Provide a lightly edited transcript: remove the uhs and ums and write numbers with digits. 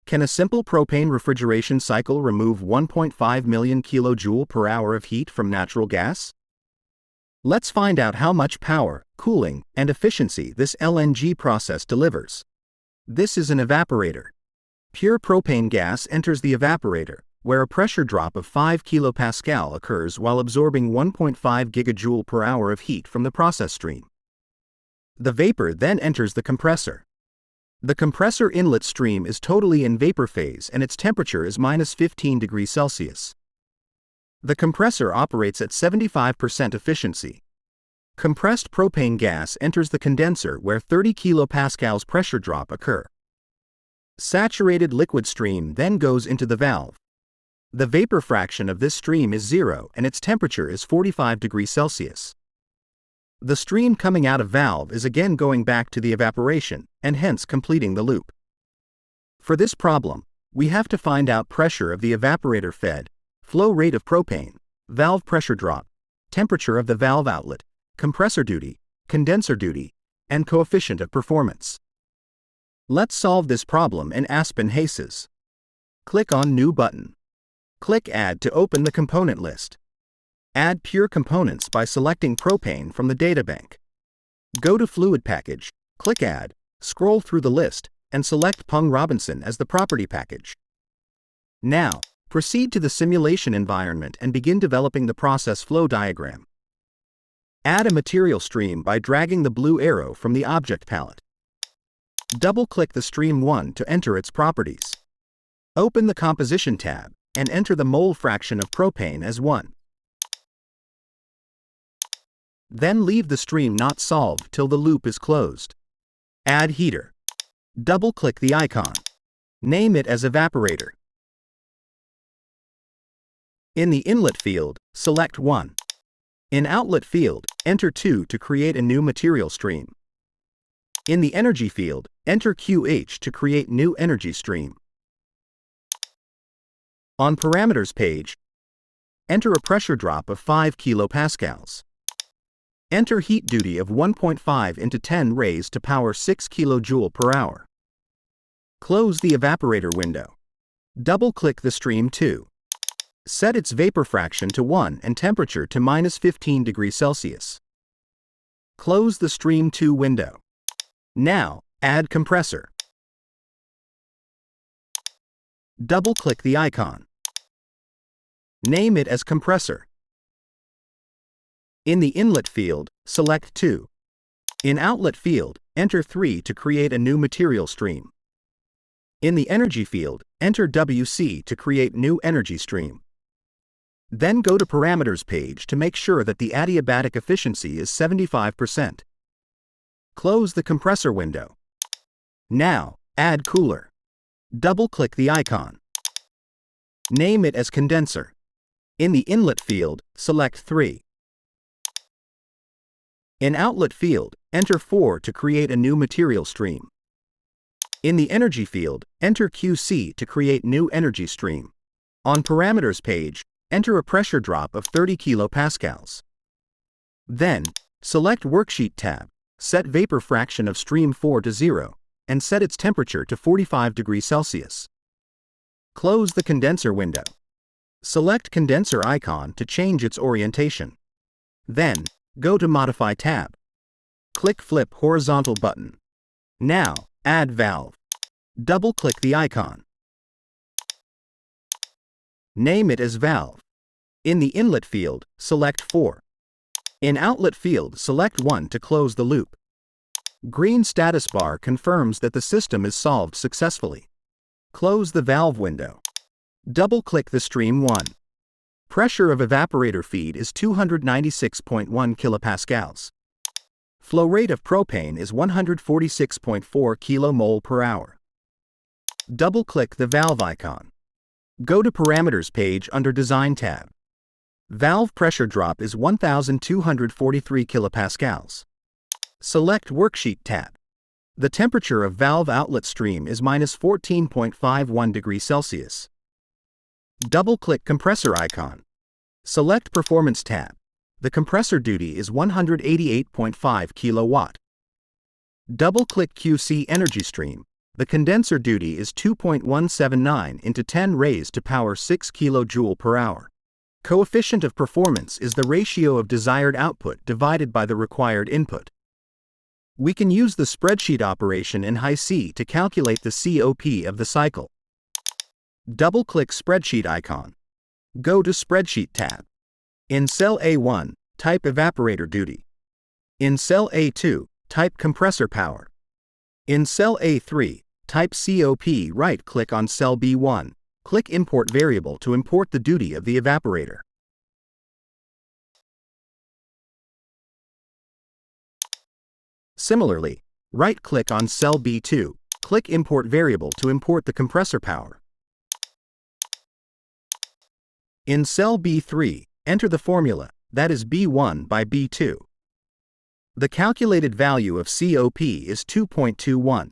Can a simple propane refrigeration cycle remove 1.5 million kilojoule per hour of heat from natural gas? Let's find out how much power, cooling, and efficiency this LNG process delivers. This is an evaporator. Pure propane gas enters the evaporator, where a pressure drop of 5 kilopascal occurs while absorbing 1.5 gigajoule per hour of heat from the process stream. The vapor then enters the compressor. The compressor inlet stream is totally in vapor phase and its temperature is -15 degrees Celsius. The compressor operates at 75% efficiency. Compressed propane gas enters the condenser where 30 kilopascals pressure drop occur. Saturated liquid stream then goes into the valve. The vapor fraction of this stream is 0 and its temperature is 45 degrees Celsius. The stream coming out of valve is again going back to the evaporation, and hence completing the loop. For this problem, we have to find out pressure of the evaporator fed, flow rate of propane, valve pressure drop, temperature of the valve outlet, compressor duty, condenser duty, and coefficient of performance. Let's solve this problem in Aspen HYSYS. Click on New button. Click Add to open the component list. Add pure components by selecting propane from the databank. Go to Fluid Package, click Add, scroll through the list, and select Peng-Robinson as the property package. Now, proceed to the simulation environment and begin developing the process flow diagram. Add a material stream by dragging the blue arrow from the object palette. Double-click the stream 1 to enter its properties. Open the Composition tab and enter the mole fraction of propane as 1. Then leave the stream not solved till the loop is closed. Add heater. Double-click the icon. Name it as Evaporator. In the Inlet field, select 1. In Outlet field, enter 2 to create a new material stream. In the Energy field, enter QH to create new energy stream. On Parameters page, enter a pressure drop of 5 kilopascals. Enter heat duty of 1.5 into 10 raised to power 6 kilojoule per hour. Close the evaporator window. Double-click the stream 2. Set its vapor fraction to 1 and temperature to -15 degrees Celsius. Close the stream 2 window. Now, add compressor. Double-click the icon. Name it as Compressor. In the Inlet field, select 2. In Outlet field, enter 3 to create a new material stream. In the Energy field, enter WC to create new energy stream. Then go to Parameters page to make sure that the adiabatic efficiency is 75%. Close the compressor window. Now, add cooler. Double-click the icon. Name it as Condenser. In the Inlet field, select 3. In Outlet field, enter 4 to create a new material stream. In the Energy field, enter QC to create new energy stream. On Parameters page, enter a pressure drop of 30 kilopascals. Then, select Worksheet tab, set vapor fraction of stream 4 to 0, and set its temperature to 45 degrees Celsius. Close the condenser window. Select Condenser icon to change its orientation. Then, go to Modify tab. Click Flip Horizontal button. Now, add valve. Double-click the icon. Name it as Valve. In the Inlet field, select 4. In Outlet field, select 1 to close the loop. Green status bar confirms that the system is solved successfully. Close the valve window. Double-click the stream 1. Pressure of evaporator feed is 296.1 kilopascals. Flow rate of propane is 146.4 kilomole per hour. Double-click the valve icon. Go to Parameters page under Design tab. Valve pressure drop is 1,243 kilopascals. Select Worksheet tab. The temperature of valve outlet stream is -14.51 degrees Celsius. Double-click Compressor icon. Select Performance tab. The compressor duty is 188.5 kilowatt. Double-click QC energy stream. The condenser duty is 2.179 into 10 raised to power 6 kJ per hour. Coefficient of performance is the ratio of desired output divided by the required input. We can use the spreadsheet operation in HYSYS to calculate the COP of the cycle. Double-click Spreadsheet icon. Go to Spreadsheet tab. In cell A1, type Evaporator duty. In cell A2, type Compressor power. In cell A3, type COP. Right-click on cell B1. Click Import Variable to import the duty of the evaporator. Similarly, right-click on cell B2. Click Import Variable to import the compressor power. In cell B3, enter the formula, that is B1 by B2. The calculated value of COP is 2.21.